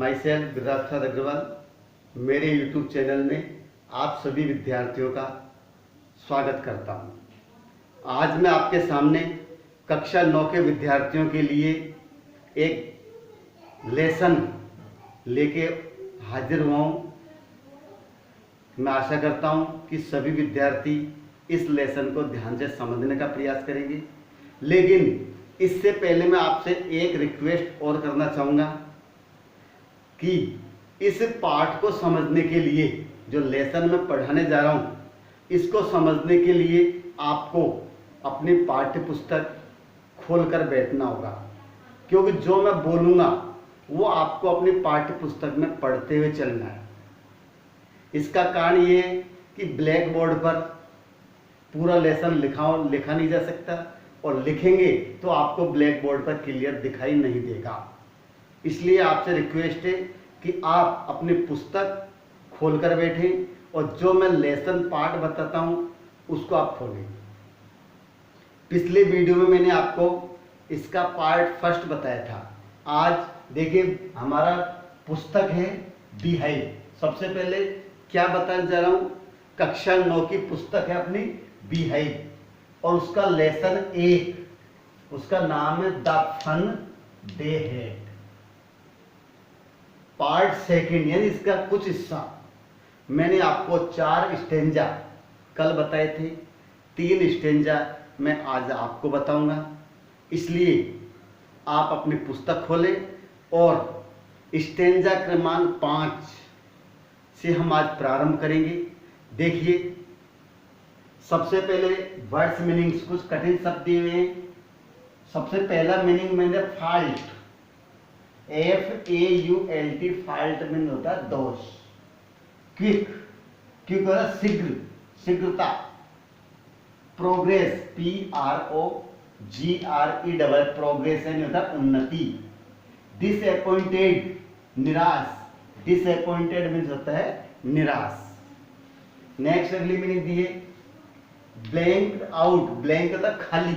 My self विराज प्रसाद अग्रवाल। मेरे YouTube channel में आप सभी विद्यार्थियों का स्वागत करता हूं। आज मैं आपके सामने कक्षा 9 के विद्यार्थियों के लिए एक लेसन लेके हाजिर हुआ हूं। मैं आशा करता हूं कि सभी विद्यार्थी इस लेसन को ध्यान से समझने का प्रयास करेंगे, लेकिन इससे पहले मैं आपसे एक रिक्वेस्ट और करना चाहूँगा कि इस पाठ को समझने के लिए, जो लेसन में पढ़ाने जा रहा हूँ, इसको समझने के लिए आपको अपनी पाठ्य पुस्तक खोलकर बैठना होगा, क्योंकि जो मैं बोलूँगा वो आपको अपनी पाठ्य पुस्तक में पढ़ते हुए चलना है। इसका कारण ये है कि ब्लैक बोर्ड पर पूरा लेसन लिखा नहीं जा सकता, और लिखेंगे तो आपको ब्लैक बोर्ड पर क्लियर दिखाई नहीं देगा। इसलिए आपसे रिक्वेस्ट है कि आप अपनी पुस्तक खोलकर बैठें और जो मैं लेसन पार्ट बताता हूं उसको आप खोलें। पिछले वीडियो में मैंने आपको इसका पार्ट फर्स्ट बताया था। आज देखिए हमारा पुस्तक है बिहाइव। सबसे पहले क्या बताने जा रहा हूं, कक्षा 9 की पुस्तक है अपनी बिहाइव, और उसका लेसन 1, उसका नाम है the fun they had. Part second यानी इसका कुछ हिस्सा मैंने आपको 4 स्टेंजा कल बताए थे, 3 स्टेंजा मैं आज आपको बताऊंगा। इसलिए आप अपनी पुस्तक खोलें और स्टेंजा क्रमांक 5 से हम आज प्रारंभ करेंगे। देखिए, सबसे पहले वर्ड्स मीनिंग्स, कुछ कठिन शब्द दिए हुए हैं। सबसे पहला मीनिंग मैंने फॉल्ट, FAULT, फॉल्ट मीन होता है दोष। क्विक, क्विक होता है शीघ्र, शीघ्रता। प्रोग्रेस, PROGRE, प्रोग्रेस यानी होता है उन्नति। डिसअपॉइंटेड, निराश, डिसअपॉइंटेड मीन्स होता है निराश। नेक्स्ट अगली मीनिंग दी है ब्लैंक आउट, ब्लैंक होता है खाली,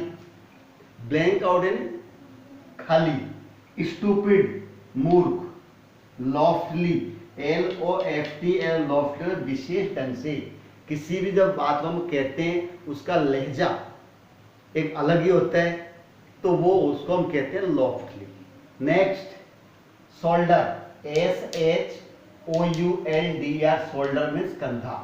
ब्लैंक आउट यानी खाली। स्टूपिड, मूर्ख। लॉफ्टली, LOFTL, लॉफ्टली विशेष ढंग से। किसी भी जब बात को हम कहते हैं उसका लहजा एक अलग ही होता है, तो वो उसको हम कहते हैं loftily. Next shoulder, SHOULDR, shoulder means कंधा।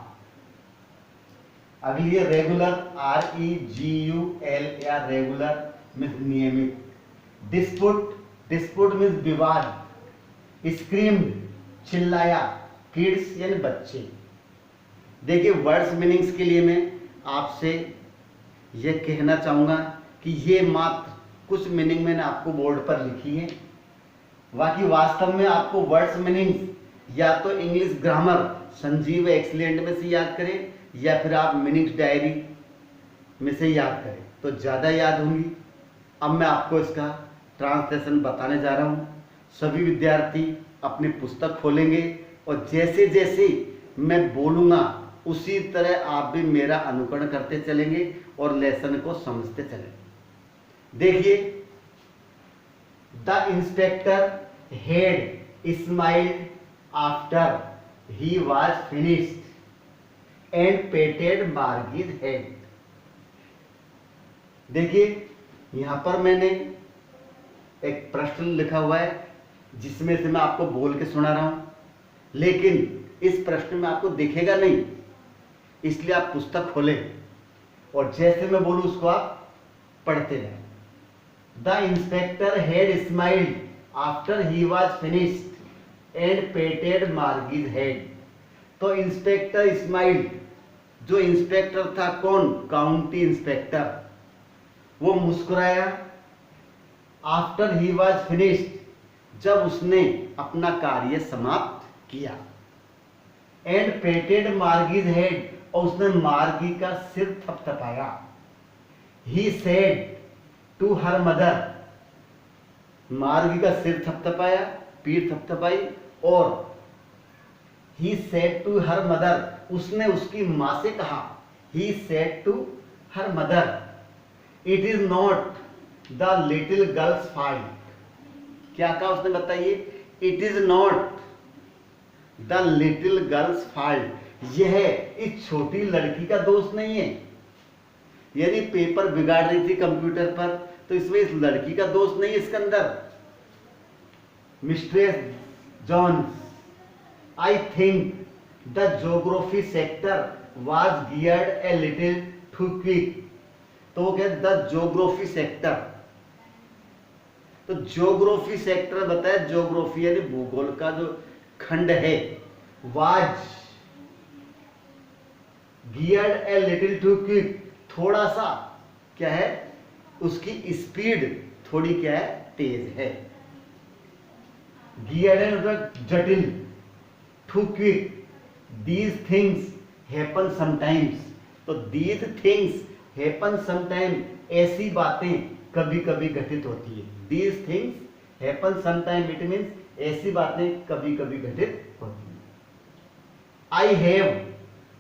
अगली है रेगुलर, REGULAR, रेगुलर मीन्स नियमित। डिस्प्यूट, डिस्प्यूट मीन्स विवाद। स्क्रीम, चिल्लाया। किड्स यानी बच्चे। देखिए, वर्ड्स मीनिंग्स के लिए मैं आपसे यह कहना चाहूंगा कि ये मात्र कुछ मीनिंग मैंने आपको बोर्ड पर लिखी है। बाकी वास्तव में आपको वर्ड्स मीनिंग्स या तो इंग्लिश ग्रामर संजीव एक्सीलेंट में से याद करें, या फिर आप मीनिंग्स डायरी में से याद करें तो ज़्यादा याद होंगी। अब मैं आपको इसका ट्रांसलेशन बताने जा रहा हूँ। सभी विद्यार्थी अपनी पुस्तक खोलेंगे और जैसे जैसे मैं बोलूँगा उसी तरह आप भी मेरा अनुकरण करते चलेंगे और लेसन को समझते चलेंगे। देखिए, the inspector had smiled after he was finished and patted Margie's head. देखिए, यहां पर मैंने एक प्रश्न लिखा हुआ है जिसमें से मैं आपको बोल के सुना रहा हूं, लेकिन इस प्रश्न में आपको दिखेगा नहीं, इसलिए आप पुस्तक खोलें और जैसे मैं बोलूं उसको आप पढ़ते जाएं। The inspector had smiled after he was finished and patted Margie's head. तो इंस्पेक्टर स्माइल्ड, जो इंस्पेक्टर था कौन, काउंटी इंस्पेक्टर, वो मुस्कुराया। आफ्टर ही वाज फिनिश्ड, जब उसने अपना कार्य समाप्त किया। एंड पेटेड मार्गीज हेड, और उसने मार्गी का सिर थपथपाया। He said to her mother, Margie का सिर थपथपाया, पीठ थपथपाई। और He said to her mother, उसने उसकी माँ से कहा। He said to her mother, it is not the little girl's fault, क्या कहा उसने बताइए, it is not the little girls fault, यह इस छोटी लड़की का दोष नहीं है। यानी पेपर बिगाड़ रही थी कंप्यूटर पर, तो इसमें इस लड़की का दोष नहीं है इसके अंदर। Mistress Jones, I think the geography sector was geared a little too quick. तो वो कहते द ज्योग्राफी सेक्टर, तो ज्योग्राफी सेक्टर बताया, ज्योग्राफी यानी भूगोल का जो खंड है, was geared a little too quick, थोड़ा सा क्या है, उसकी स्पीड थोड़ी क्या है, तेज है। गियर्ड है जटिल, too quick, these things happen sometimes, तो दीज थिंग्स हैपन समटाइम, ऐसी बातें कभी कभी घटित होती है। These things happen sometime, it means ऐसी बातें कभी कभी घटित होती है। I have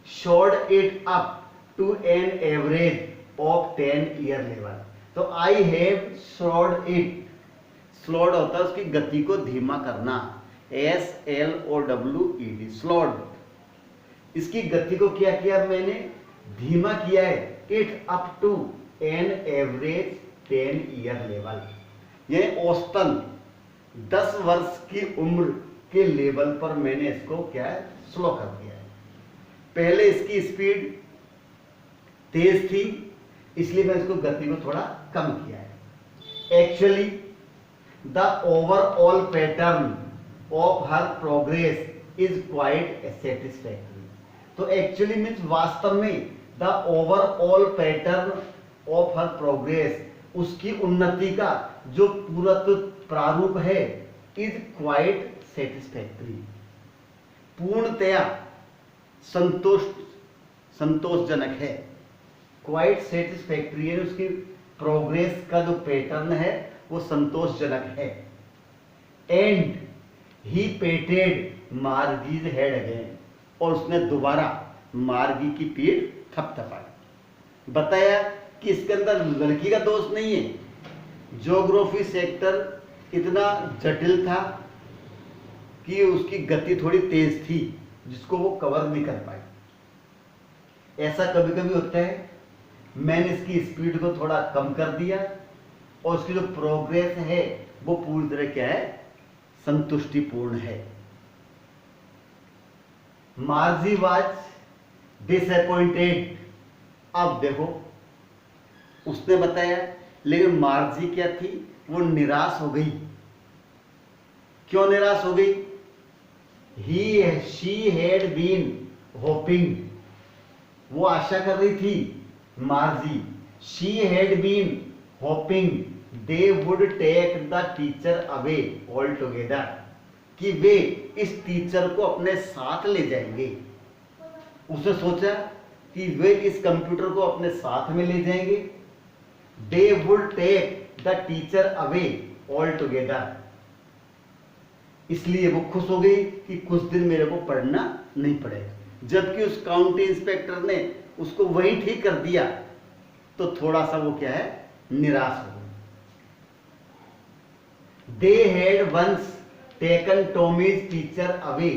showed it up to an average of 10 year level, तो I have showed it, slowed होता है उसकी गति को धीमा करना, SLOWED, स्लोड। इसकी गति को क्या किया मैंने, धीमा किया है। It up to an average 10 year level, यह औसतन 10 वर्ष की उम्र के लेवल पर मैंने इसको क्या है, स्लो कर दिया है। पहले इसकी स्पीड तेज थी, इसलिए मैं इसको गति को थोड़ा कम किया है। Actually the overall pattern of her progress is quite satisfactory, तो एक्चुअली मीन्स वास्तव में the overall pattern of her progress, उसकी उन्नति का जो पूरा तो प्रारूप है, इज क्वाइट सेटिस्फैक्टरी, पूर्णतया संतोषजनक है। क्वाइट सेटिस्फैक्टरी है, उसकी प्रोग्रेस का जो पैटर्न है वो संतोषजनक है। And he पेटेड Margie's head again, और उसने दोबारा मार्गी की पीठ थपथपाई। बताया कि इसके अंदर लड़की का दोष नहीं है, ज्योग्राफी सेक्टर इतना जटिल था कि उसकी गति थोड़ी तेज थी, जिसको वो कवर नहीं कर पाई। ऐसा कभी कभी होता है, मैंने इसकी स्पीड को थोड़ा कम कर दिया और उसकी जो प्रोग्रेस है वो पूरी तरह क्या है, संतुष्टिपूर्ण है। मार्जी वाज डिसअपॉइंटेड, अब देखो उसने बताया, लेकिन मार्जी क्या थी, वो निराश हो गई। क्यों निराश हो गई, शी हैड बीन होपिंग, वो आशा कर रही थी Margie, she had been hoping they would take the teacher away altogether, कि वे इस टीचर को अपने साथ ले जाएंगे। उसने सोचा कि वे इस कंप्यूटर को अपने साथ में ले जाएंगे। They would take the teacher away altogether, इसलिए वो खुश हो गई कि कुछ दिन मेरे को पढ़ना नहीं पड़ेगा। जबकि उस काउंटी इंस्पेक्टर ने उसको वही ठीक कर दिया, तो थोड़ा सा वो क्या है, निराश हो गई। They had once taken Tommy's teacher away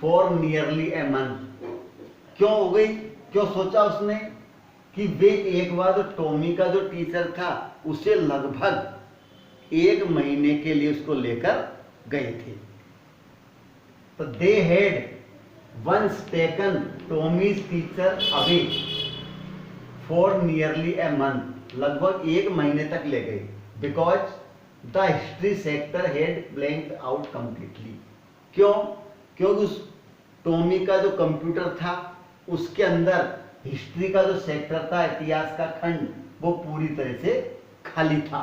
for nearly a month, क्यों हो गई, क्यों सोचा उसने कि वे एक बार जो टॉमी का जो टीचर था उसे लगभग 1 महीने के लिए उसको लेकर गए थे। तो they had once taken Tommy's teacher away for nearly a month, लगभग 1 महीने तक ले गए। Because the history sector had blanked out completely, क्यों, क्योंकि उस टॉमी का जो कंप्यूटर था उसके अंदर हिस्ट्री का जो सेक्टर था, इतिहास का खंड, वो पूरी तरह से खाली था।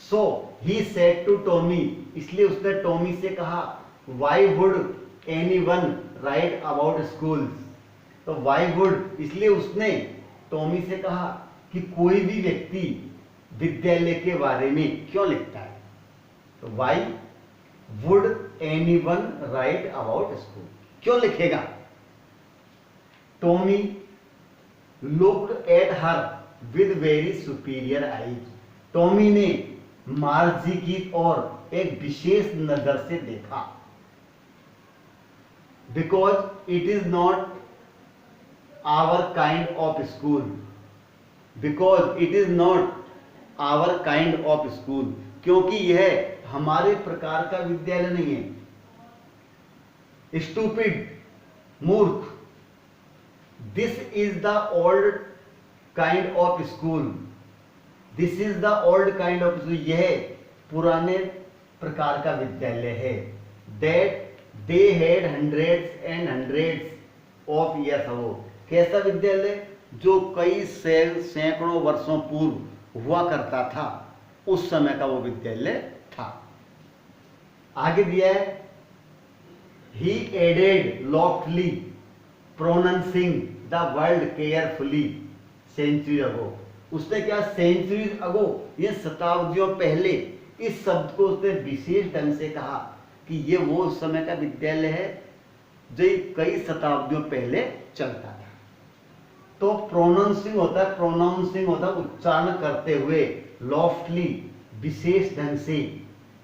सो ही सेड टू टॉमी, इसलिए उसने टॉमी से कहा, Y would anyone write about schools, तो वाई वुड, इसलिए उसने टॉमी से कहा कि कोई भी व्यक्ति विद्यालय के बारे में क्यों लिखता है, तो why would anyone write about school, क्यों लिखेगा। Tommy looked at her with very superior eyes, Tommy ने मार्जी की ओर एक विशेष नजर से देखा। Because it is not our kind of school, because it is not our kind of school, क्योंकि यह हमारे प्रकार का विद्यालय नहीं है। स्टूपिड, मूर्ख, this is the old kind of school, this is the old kind of school, यह पुराने प्रकार का विद्यालय है। That they had hundreds and hundreds of years ago, कैसा विद्यालय? जो कई सैकड़ों वर्षों पूर्व हुआ करता था, उस समय का वो विद्यालय था। आगे दिया है, he added loftily pronouncing the word carefully century ago, उसने क्या सेंचुरीज अगो, ये शताब्दियों पहले, इस शब्द को उसने विशेष ढंग से कहा कि ये वो उस समय का विद्यालय है जो कई शताब्दियों पहले चलता था। तो प्रोनाउंसिंग होता है, प्रोनाउंसिंग होता है उच्चारण करते हुए, लॉफ्टली विशेष ढंग से,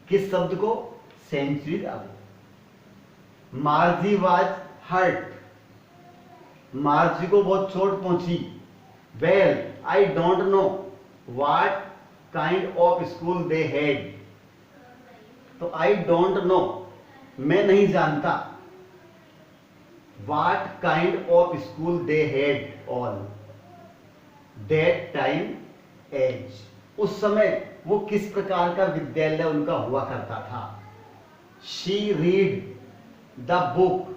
किस शब्द को? Century ago. Margie was hurt, Margie को बहुत चोट पहुंची। Well I don't know what kind of school they had, तो आई डोंट नो, मैं नहीं जानता, what kind of school they had on that time age, उस समय वो किस प्रकार का विद्यालय उनका हुआ करता था। She read the book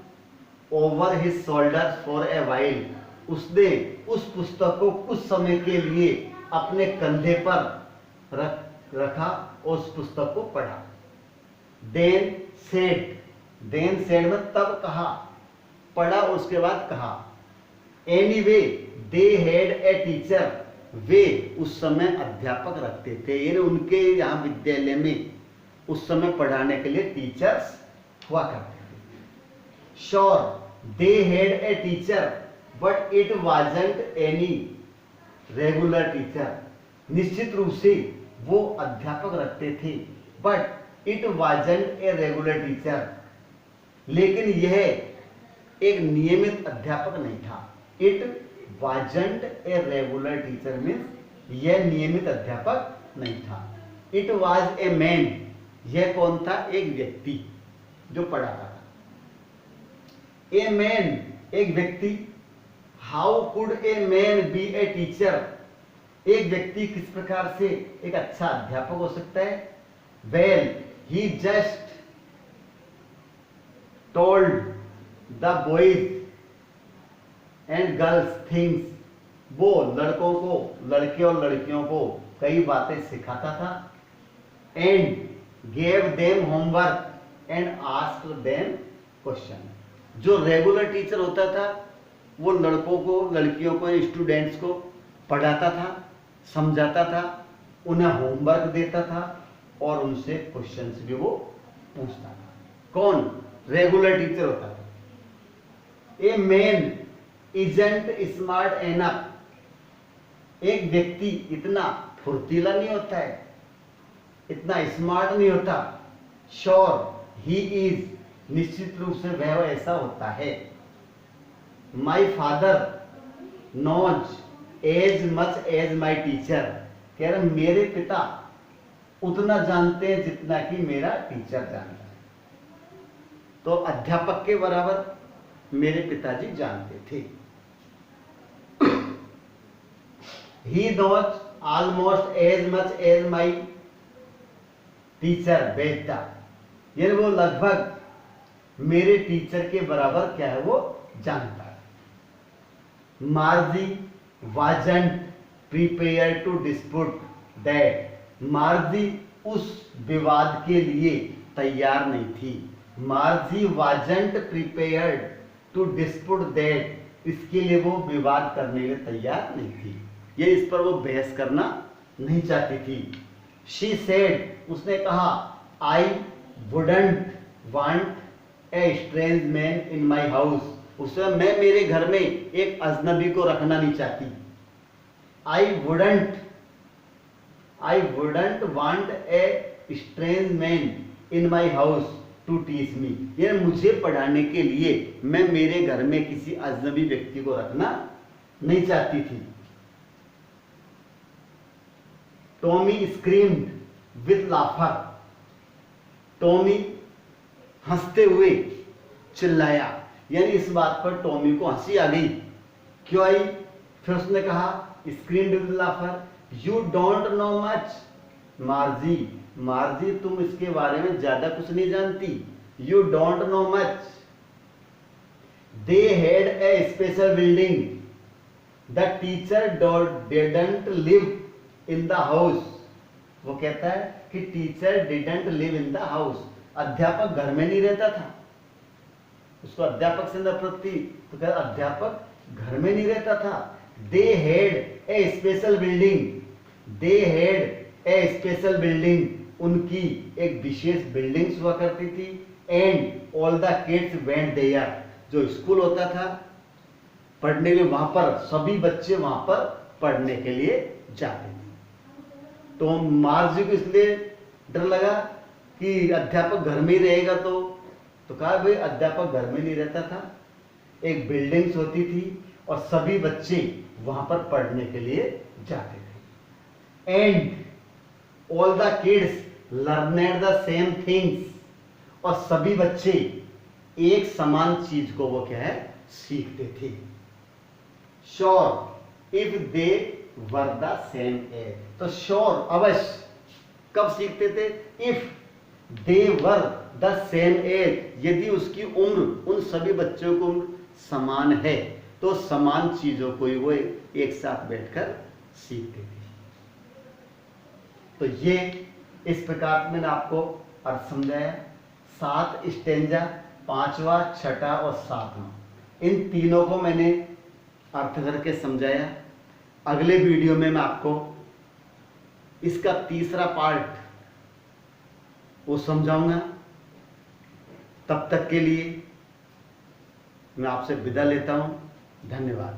over his shoulder for a while, उसने उस पुस्तक को कुछ समय के लिए अपने कंधे पर रखा और उस पुस्तक को पढ़ा। देन सेड, देन सेड में तब कहा, पढ़ा उसके बाद कहा। Anyway they had a teacher, वे उस समय अध्यापक रखते थे, यानी उनके यहाँ विद्यालय में उस समय पढ़ाने के लिए टीचर्स हुआ करते थे। Sure they had a teacher but it wasn't any regular teacher, निश्चित रूप से वो अध्यापक रखते थे, but it wasn't a regular teacher, लेकिन यह एक नियमित अध्यापक नहीं था। It wasn't a regular teacher means यह नियमित अध्यापक नहीं था। इट वाज ए मैन, यह कौन था? एक व्यक्ति जो पढ़ाता था। ए मैन, एक व्यक्ति। How could a man B a teacher, एक व्यक्ति किस प्रकार से एक अच्छा अध्यापक हो सकता है? Well he just told the boys and girls things, वो लड़कों को, लड़के और लड़कियों को कई बातें सिखाता था। And gave them homework and asked them question, जो रेगुलर टीचर होता था वो लड़कों को, लड़कियों को, स्टूडेंट्स को पढ़ाता था, समझाता था, उन्हें होमवर्क देता था और उनसे क्वेश्चंस भी वो पूछता था। कौन? रेगुलर टीचर होता था। A man isn't smart enough, एक व्यक्ति इतना फुर्तीला नहीं होता है, इतना स्मार्ट नहीं होता। श्योर ही इज, निश्चित रूप से वह ऐसा होता है। My father knows as much as my teacher, कह रहे मेरे पिता उतना जानते हैं जितना कि मेरा टीचर जानता है। तो अध्यापक के बराबर मेरे पिताजी जानते थे। He knows almost as much as my teacher बेटा, यानी वो लगभग मेरे टीचर के बराबर क्या है वो जानता है। Margie wasn't prepare to dispute that, Margie उस विवाद के लिए तैयार नहीं थी। Margie wasn't prepared to dispute that, इसके लिए वो विवाद करने के लिए तैयार नहीं थी, ये इस पर वो बहस करना नहीं चाहती थी। शी सेड, उसने कहा, आई wouldn't want a strange man in my house, उसमें मैं मेरे घर में एक अजनबी को रखना नहीं चाहती। I wouldn't I wouldn't want a strange man in my house to teach me. यानी मुझे पढ़ाने के लिए मैं मेरे घर में किसी अजनबी व्यक्ति को रखना नहीं चाहती थी। Tommy screamed with लाफर। टॉमी हंसते हुए चिल्लाया, यानी इस बात पर टॉमी को हंसी आ गई। क्यों आई? फिर उसने कहा screamed with लाफर, you don't know much मार्जी। मार्जी तुम इसके बारे में ज्यादा कुछ नहीं जानती। You don't know much. They had a special building, the teacher didn't live in the house. वो कहता है कि teacher didn't live in the house. अध्यापक घर में नहीं रहता था। उसको अध्यापक से नफरत थी, तो कहता अध्यापक घर में नहीं रहता था। They had a special building, they had a special building, उनकी एक विशेष बिल्डिंग्स हुआ करती थी। And all the kids went there, जो स्कूल होता था पढ़ने के लिए, वहां पर सभी बच्चे वहां पर पढ़ने के लिए जाते थे। तो मार्जी को इसलिए डर लगा कि अध्यापक घर में ही रहेगा, तो कहा भाई अध्यापक घर में नहीं रहता था, एक बिल्डिंग्स होती थी और सभी बच्चे वहां पर पढ़ने के लिए जाते थे। And all the kids learned the same things, और सभी बच्चे एक समान चीज को वो क्या है सीखते थे। Sure if they were the same age, तो श्योर अवश्य कब सीखते थे? If they were the same age, यदि उसकी उम्र उन सभी बच्चों को समान है तो समान चीजों को ही वो एक साथ बैठकर सीखते थे। तो ये इस प्रकार मैंने आपको अर्थ समझाया। 7 स्टेंजा, 5वां, 6ठा और 7वां, इन तीनों को मैंने अर्थ करके समझाया। अगले वीडियो में मैं आपको इसका तीसरा पार्ट वो समझाऊंगा। तब तक के लिए मैं आपसे विदा लेता हूं। धन्यवाद।